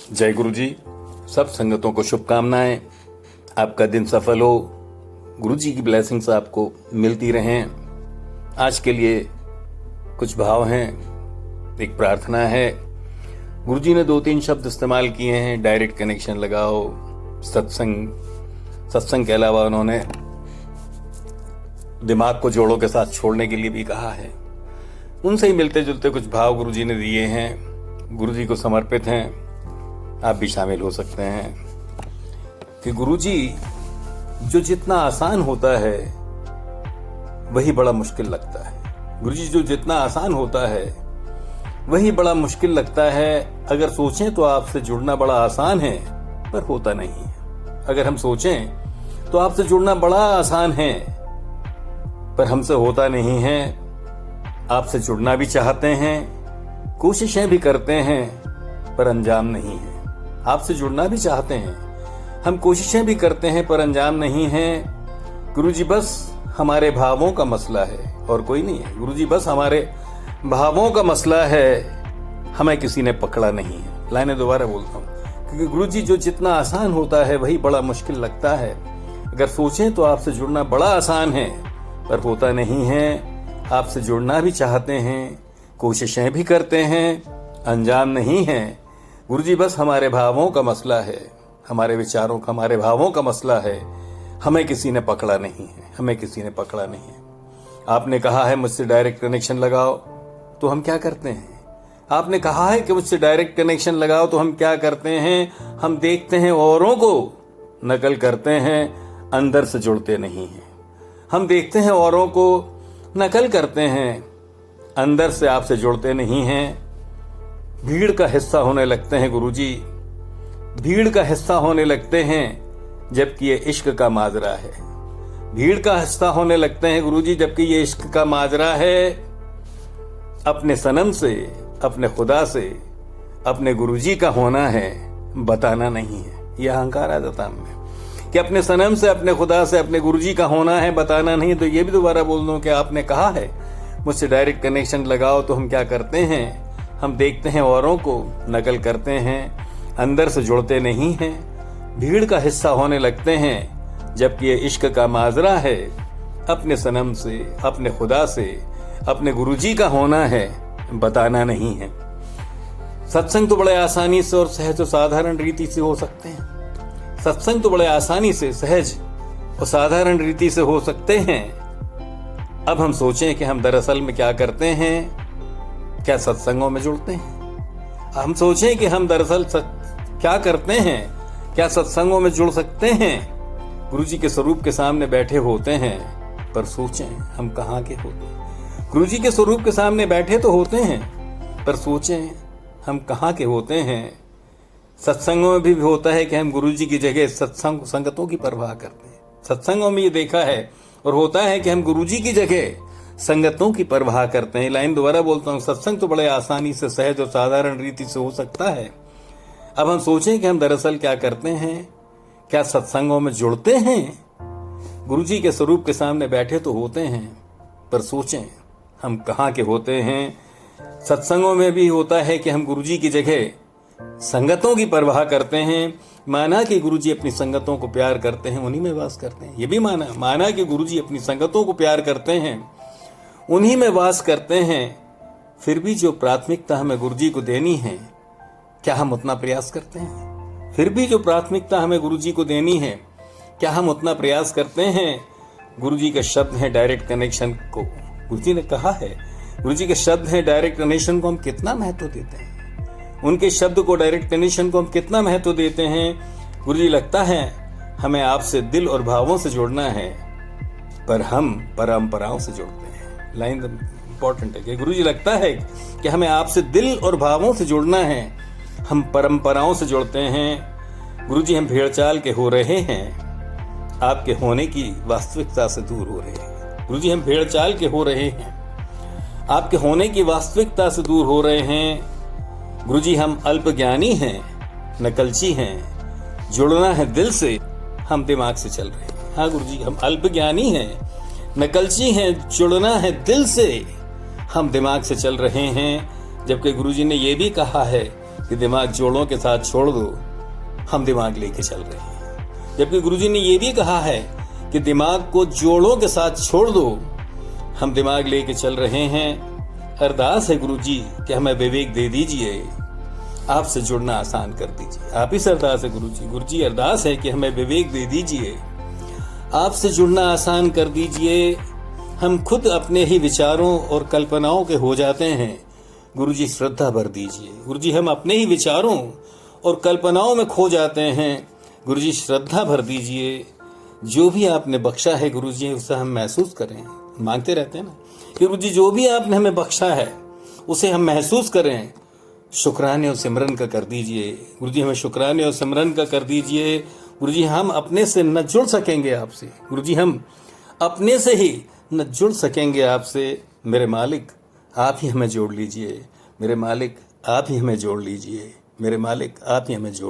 जय गुरु जी। सब संगतों को शुभकामनाएं। आपका दिन सफल हो। गुरु जी की ब्लेसिंग्स आपको मिलती रहें। आज के लिए कुछ भाव हैं, एक प्रार्थना है। गुरु जी ने 2-3 शब्द इस्तेमाल किए हैं। डायरेक्ट कनेक्शन लगाओ, सत्संग के अलावा उन्होंने दिमाग को जोड़ों के साथ छोड़ने के लिए भी कहा है। उनसे ही मिलते जुलते कुछ भाव गुरु जी ने दिए हैं, गुरु जी को समर्पित हैं। आप भी शामिल हो सकते हैं कि गुरु जी जो जितना आसान होता है वही बड़ा मुश्किल लगता है। गुरु जी जो जितना आसान होता है वही बड़ा मुश्किल लगता है। अगर सोचें तो आपसे जुड़ना बड़ा आसान है, पर होता नहीं है। अगर हम सोचें तो आपसे जुड़ना बड़ा आसान है, पर हमसे होता नहीं है। आपसे जुड़ना भी चाहते हैं, कोशिशें भी करते हैं, पर अंजाम नहीं है। आपसे जुड़ना भी चाहते हैं, हम कोशिशें भी करते हैं, पर अंजाम नहीं है। गुरुजी बस हमारे भावों का मसला है और कोई नहीं है। गुरुजी बस हमारे भावों का मसला है, हमें किसी ने पकड़ा नहीं है। लाइनें दोबारा बोलता हूँ, क्योंकि गुरुजी जो जितना आसान होता है वही बड़ा मुश्किल लगता है। अगर सोचें तो आपसे जुड़ना बड़ा आसान है, पर होता नहीं है। आपसे जुड़ना भी चाहते हैं, कोशिशें भी करते हैं, अंजाम नहीं है। गुरुजी बस हमारे भावों का मसला है, हमारे विचारों का, हमारे भावों का मसला है। हमें किसी ने पकड़ा नहीं है, हमें किसी ने पकड़ा नहीं है। आपने कहा है मुझसे डायरेक्ट कनेक्शन लगाओ, तो हम क्या करते हैं? आपने कहा है कि मुझसे डायरेक्ट कनेक्शन लगाओ, तो हम क्या करते हैं? हम देखते हैं औरों को, नकल करते हैं, अंदर से जुड़ते नहीं हैं। हम देखते हैं औरों को, नकल करते हैं, अंदर से आपसे जुड़ते नहीं हैं। भीड़ का हिस्सा होने लगते हैं गुरुजी, भीड़ का हिस्सा होने लगते हैं, जबकि ये इश्क का माजरा है। भीड़ का हिस्सा होने लगते हैं गुरुजी, जबकि ये इश्क का माजरा है। अपने सनम से, अपने खुदा से, अपने गुरुजी का होना है, बताना नहीं है। यह अहंकार आ जाता हमें कि अपने सनम से, अपने खुदा से, अपने गुरुजी का होना है, बताना नहीं। तो ये भी दोबारा बोल दूं कि आपने कहा है मुझसे डायरेक्ट कनेक्शन लगाओ, तो हम क्या करते हैं? हम देखते हैं औरों को, नकल करते हैं, अंदर से जुड़ते नहीं हैं। भीड़ का हिस्सा होने लगते हैं, जबकि ये इश्क का माजरा है। अपने सनम से, अपने खुदा से, अपने गुरुजी का होना है, बताना नहीं है। सत्संग तो बड़े आसानी से और सहज और साधारण रीति से हो सकते हैं। सत्संग तो बड़े आसानी से, सहज और साधारण रीति से हो सकते हैं। अब हम सोचें कि हम दरअसल में क्या करते हैं? क्या सत्संगों में जुड़ते हैं? हम सोचें कि हम दरअसल क्या करते हैं? क्या सत्संगों में जुड़ सकते हैं? गुरुजी के स्वरूप के सामने बैठे होते हैं, पर सोचें हम कहाँ के होते हैं? गुरुजी के स्वरूप के सामने बैठे तो होते हैं, पर सोचें हम कहाँ के होते हैं? सत्संगों में भी होता है कि हम गुरुजी की जगह संगतों की परवाह करते हैं। सत्संगों में ये देखा है और होता है कि हम गुरुजी की जगह संगतों की परवाह करते हैं। लाइन दोबारा बोलता हूँ, सत्संग तो बड़े आसानी से, सहज और साधारण रीति से हो सकता है। अब हम सोचें कि हम दरअसल क्या करते हैं? क्या सत्संगों में जुड़ते हैं? गुरुजी के स्वरूप के सामने बैठे तो होते हैं, पर सोचें हम कहाँ के होते हैं? सत्संगों में भी होता है कि हम गुरुजी की जगह संगतों की परवाह करते हैं। माना कि गुरुजी अपनी संगतों को प्यार करते हैं, उन्हीं में वास करते हैं। ये भी माना कि गुरुजी अपनी संगतों को प्यार करते हैं, उन्हीं में वास करते हैं। फिर भी जो प्राथमिकता हमें गुरुजी को देनी है, क्या हम उतना प्रयास करते हैं? फिर भी जो प्राथमिकता हमें गुरुजी को देनी है, क्या हम उतना प्रयास करते हैं? गुरुजी के शब्द हैं डायरेक्ट कनेक्शन को, गुरुजी ने कहा है, गुरुजी के शब्द हैं डायरेक्ट कनेक्शन को हम कितना महत्व देते हैं? उनके शब्द को, डायरेक्ट कनेक्शन को हम कितना महत्व देते हैं? गुरुजी लगता है हमें आपसे दिल और भावों से जुड़ना है, पर हम परंपराओं से जुड़ते हैं। लाइन इंपॉर्टेंट है कि गुरुजी लगता है कि हमें आपसे दिल और भावों से जुड़ना है, हम परंपराओं से जुड़ते हैं। गुरुजी हम भेड़चाल के हो रहे हैं, आपके होने की वास्तविकता से दूर हो रहे हैं। गुरुजी हम भेड़चाल के हो रहे हैं, आपके होने की वास्तविकता से दूर हो रहे हैं। गुरुजी हम अल्पज्ञानी हैं, नकलची हैं, जुड़ना है दिल से, हम दिमाग से चल रहे हैं। हाँ गुरुजी हम अल्पज्ञानी हैं, नकलची हैं, जुड़ना है दिल से, हम दिमाग से चल रहे हैं। जबकि गुरुजी ने यह भी कहा है कि दिमाग जोड़ों के साथ छोड़ दो, हम दिमाग लेके चल रहे हैं। जबकि गुरुजी ने यह भी कहा है कि दिमाग को जोड़ों के साथ छोड़ दो, हम दिमाग लेके चल रहे हैं। अरदास है गुरुजी कि हमें विवेक दे दीजिए, आपसे जुड़ना आसान कर दीजिए। आप ही से अरदास है गुरुजी। गुरुजी अरदास है कि हमें विवेक दे दीजिए, आपसे जुड़ना आसान कर दीजिए। हम खुद अपने ही विचारों और कल्पनाओं के हो जाते हैं, गुरुजी श्रद्धा भर दीजिए। गुरुजी हम अपने ही विचारों और कल्पनाओं में खो जाते हैं, गुरुजी श्रद्धा भर दीजिए। जो भी आपने बख्शा है गुरुजी उसे हम महसूस करें। मांगते रहते हैं ना कि गुरुजी जो भी आपने हमें बख्शा है उसे हम महसूस करें। शुक्राने और सिमरन का कर दीजिए गुरुजी, हमें शुक्राने और सिमरन का कर दीजिए। गुरुजी हम अपने से न जुड़ सकेंगे आपसे, गुरुजी हम अपने से ही न जुड़ सकेंगे आपसे। मेरे मालिक आप ही हमें जोड़ लीजिए, मेरे मालिक आप ही हमें जोड़ लीजिए, मेरे मालिक आप ही हमें जोड़